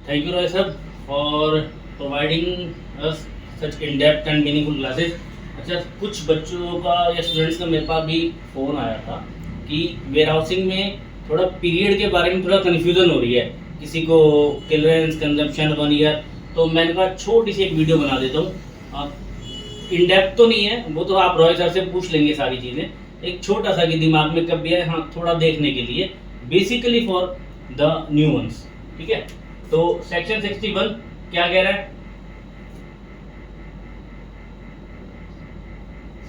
Thank you, Roy sir, for providing us such in-depth and meaningful classes. अच्छा, कुछ बच्चों का या स्टूडेंट्स का मेरे पास भी फ़ोन आया था कि वेयर हाउसिंग में थोड़ा पीरियड के बारे में थोड़ा कन्फ्यूज़न हो रही है, किसी को क्लियरेंस कंजम्पशन 1 ईयर। तो मैंने कहा छोटी सी एक वीडियो बना देता हूँ। आप इन डेप्थ तो नहीं है, वो तो आप रॉय सर से पूछ लेंगे सारी चीज़ें। एक छोटा सा कि दिमाग में कब भी है, हाँ थोड़ा देखने के लिए, basically for the new ones. ठीक है, तो सेक्शन 61 क्या कह रहा है?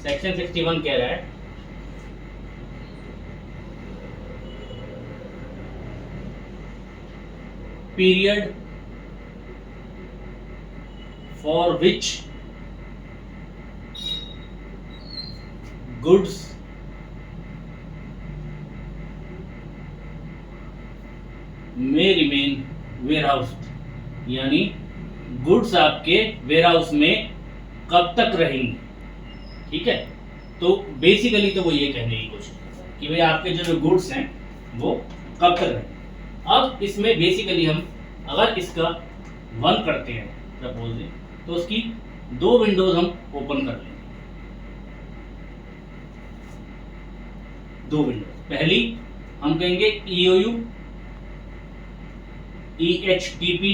सेक्शन 61 कह रहा है period for which goods may remain warehoused, यानी गुड्स आपके वेयरहाउस में कब तक रहेंगे। ठीक है, तो बेसिकली तो वो ये कहने की कोशिश कि भाई आपके जो गुड्स हैं वो कब तक रहेंगे। अब इसमें बेसिकली हम अगर इसका 1 करते हैं सपोज, तो उसकी 2 विंडोज हम ओपन कर लेंगे। 2 विंडोज, पहली हम कहेंगे EOU EHTP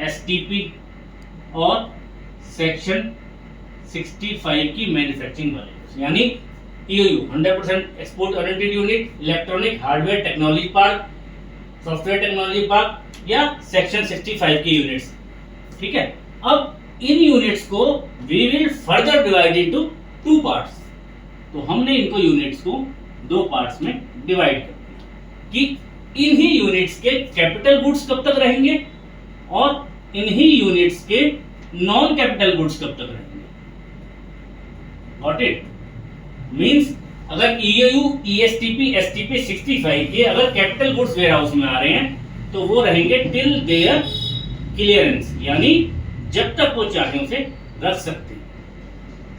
STP और सेक्शन 65 की मैन्युफैक्चरिंग वाले, यानी EOU 100% export oriented unit, electronic hardware technology park, software technology park या सेक्शन 65 की यूनिट्स। ठीक है, अब इन यूनिट्स को we will further divide into 2 parts. तो हमने इनको यूनिट्स को 2 पार्ट्स में डिवाइड कर दिया कि इन्हीं यूनिट्स के कैपिटल गुड्स कब तक रहेंगे और इन्हीं यूनिट्स के नॉन कैपिटल गुड्स कब तक रहेंगे। Got it? मींस अगर EOU ESTP STP 65 के अगर कैपिटल गुड्स वेयर हाउस में आ रहे हैं तो वो रहेंगे टिल देयर क्लियरेंस, यानी जब तक वो चाहे उसे रख सकते हैं।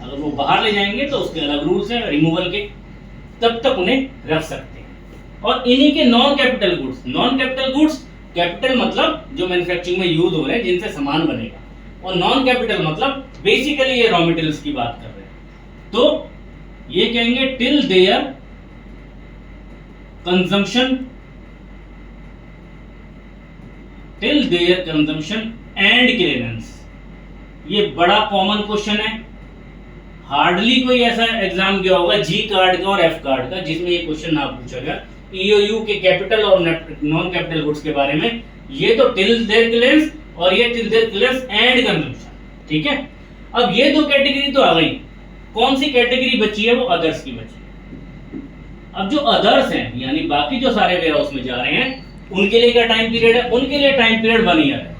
अगर वो बाहर ले जाएंगे तो उसके अलग रूल्स हैं रिमूवल के, तब तक उन्हें रख सकते हैं। और इन्हीं के non capital goods, non capital goods, capital मतलब जो मैन्युफैक्चरिंग में यूज हो रहे हैं जिनसे सामान बनेगा, और नॉन कैपिटल मतलब बेसिकली ये रॉ मटेरियल्स की बात कर रहे हैं। तो ये कहेंगे till their consumption, till their consumption and clearance. ये बड़ा कॉमन क्वेश्चन है, हार्डली कोई ऐसा एग्जाम गया होगा जी कार्ड का और एफ कार्ड का जिसमें ये क्वेश्चन ना पूछा गया EOU के कैपिटल और नॉन कैपिटल गुड्स के बारे में। ये तो टिल देयर क्लियरेंस और ये till their clearance and consumption. ठीक है, अब ये 2 कैटेगरी तो आ गई, कौन सी कैटेगरी बची है? वो अदर्स की बची है। अब जो अदर्स हैं यानी बाकी जो सारे वेयर हाउस में जा रहे हैं उनके लिए क्या टाइम पीरियड है? उनके लिए टाइम पीरियड 1 ईयर है।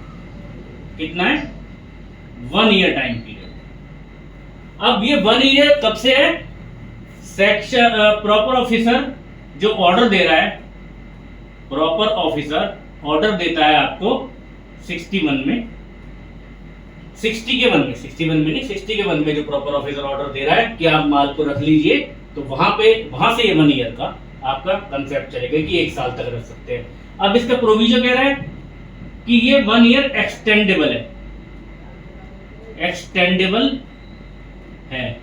कितना है? 1 ईयर टाइम पीरियड। अब ये 1 ईयर कब से है? सेक्शन प्रॉपर ऑफिसर जो ऑर्डर दे रहा है, प्रॉपर ऑफिसर ऑर्डर देता है आपको 61 में, 60 के 1 में, 61 में नहीं 60 के 1 में जो प्रॉपर ऑफिसर ऑर्डर दे रहा है कि आप माल को रख लीजिए, तो वहां से ये 1 ईयर का आपका कंसेप्ट चलेगा कि 1 साल तक रख सकते हैं। अब इसका प्रोविजन कह रहा है कि ये 1 ईयर एक्सटेंडेबल है, एक्सटेंडेबल है।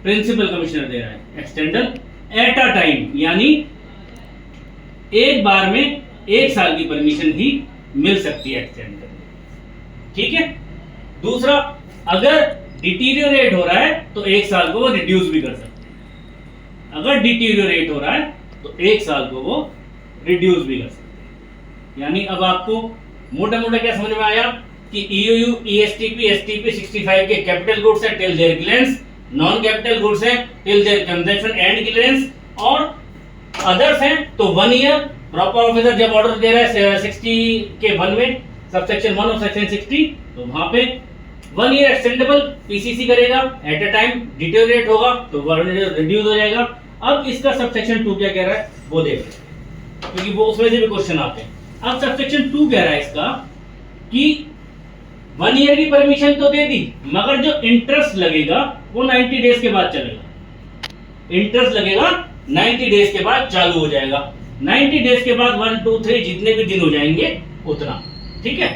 प्रिंसिपल कमिश्नर दे रहा है एक्सटेंडल एट अ टाइम, यानी एक बार में 1 साल की परमिशन ही मिल सकती है एक्सटेंड करने। ठीक है, दूसरा अगर डिटीरियोरेट हो रहा है तो 1 साल को वो रिड्यूस भी कर सकते हैं। अगर डिटीरियोरेट हो रहा है तो 1 साल को वो रिड्यूस भी कर सकते हैं। यानी अब आपको मोटा मोटा क्या समझ में आया कि EOU ESTP STP 65 के कैपिटल गुड्स है till their clearance, non capital goods है till their consumption and clearance, और अदर्स हैं तो 1 ईयर। प्रॉपर ऑफिसर जब ऑर्डर दे रहा है 60 के 1 में, सबसेक्शन 1 और सेक्शन 60, तो वहां पे 1 ईयर एक्सटेंडेबल PCC करेगा एट अ टाइम, डिटेरियोरेट होगा तो 1 ईयर रिड्यूस हो जाएगा। अब इसका सबसेक्शन 2 क्या कह रहा है वो देख लेते हैं, क्योंकि वो उसमें से भी क्वेश्चन आते हैं। अब सबसेक्शन 2 कह रहा है इसका कि 1 ईयर की परमिशन तो दे दी, मगर जो इंटरेस्ट लगेगा वो 90 डेज के बाद चलेगा। इंटरेस्ट लगेगा 90 डेज के बाद चालू हो जाएगा। 90 डेज के बाद 1 2 3 जितने भी दिन हो जाएंगे उतना, ठीक है।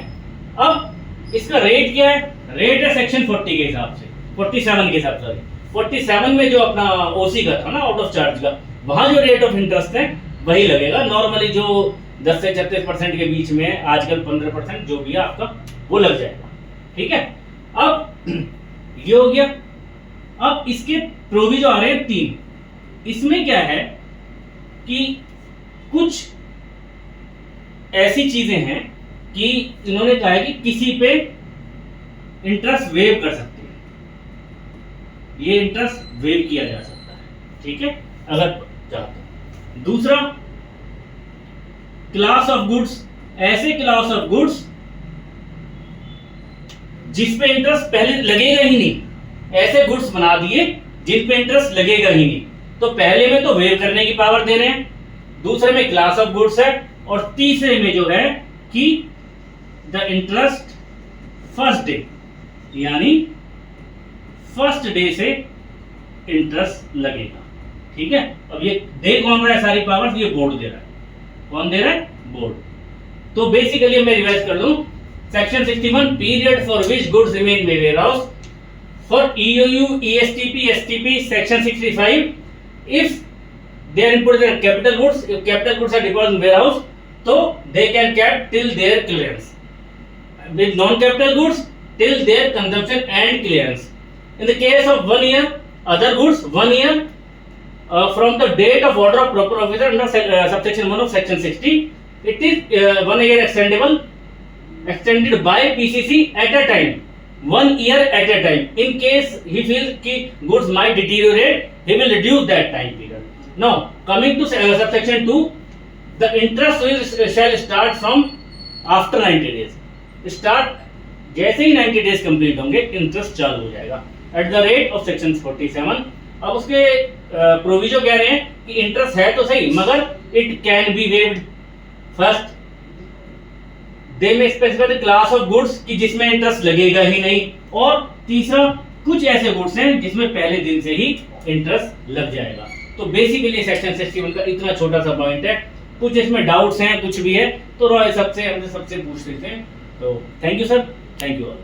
अब इसका रेट क्या है? रेट है सेक्शन 40 के हिसाब से, 47 के हिसाब से, 47 में जो अपना ओसी का था ना, आउट ऑफ चार्ज का, वहां जो रेट ऑफ इंटरेस्ट है वही लगेगा। नॉर्मली जो 10 से 36% के बीच में है, आजकल 15% जो भी है आपका वो लग जाएगा, ठीक है। अब ये हो गया। अब इसके प्रोविजो आ रहे हैं 3। इसमें क्या है कि कुछ ऐसी चीजें हैं कि इन्होंने कहा है कि किसी पे इंटरेस्ट वेव कर सकते हैं, ये इंटरेस्ट वेव किया जा सकता है, ठीक है, अगर चाहते हैं। दूसरा, क्लास ऑफ गुड्स, ऐसे क्लास ऑफ गुड्स जिस पे इंटरेस्ट पहले लगेगा ही नहीं, ऐसे गुड्स बना दिए जिन पे इंटरेस्ट लगेगा ही नहीं। तो पहले में तो वेव करने की पावर दे रहे हैं, दूसरे में क्लास ऑफ गुड्स है, और तीसरे में जो है कि द इंटरेस्ट फर्स्ट डे, यानी फर्स्ट डे से इंटरेस्ट लगेगा, ठीक है। अब ये दे कौन रहा है सारी पावर्स? ये बोर्ड दे रहा है। कौन दे रहा है? बोर्ड। तो बेसिकली मैं रिवाइज कर दूं, section 61, period for which goods remain in warehouse, for EOU, ESTP, STP, section 65, if they are input their capital goods, if capital goods are deposited in warehouse, so they can kept till their clearance. With non-capital goods, till their consumption and clearance. In the case of 1 year, other goods 1 year from the date of order of proper officer under subsection 1 of section 60, it is 1 year extended by PCC at a time. 1 year at a time. In case he feels कि goods might deteriorate, he will reduce that time period. Now, coming to subsection 2, the interest shall start from after 90 days. Start जैसे ही 90 days complete होंगे, interest चालू हो जाएगा at the rate of section 47. अब उसके proviso कह रहे हैं कि इंटरेस्ट है तो सही, मगर it can be waived. First, दे में specify the class of goods कि जिसमें इंटरेस्ट लगेगा ही नहीं, और तीसरा, कुछ ऐसे गुड्स हैं जिसमें पहले दिन से ही इंटरेस्ट लग जाएगा। तो बेसिकली सेक्शन 61 का इतना छोटा सा पॉइंट है। कुछ इसमें डाउट्स हैं, कुछ भी है तो रॉय सबसे पूछ लेते हैं। तो thank you sir, thank you all.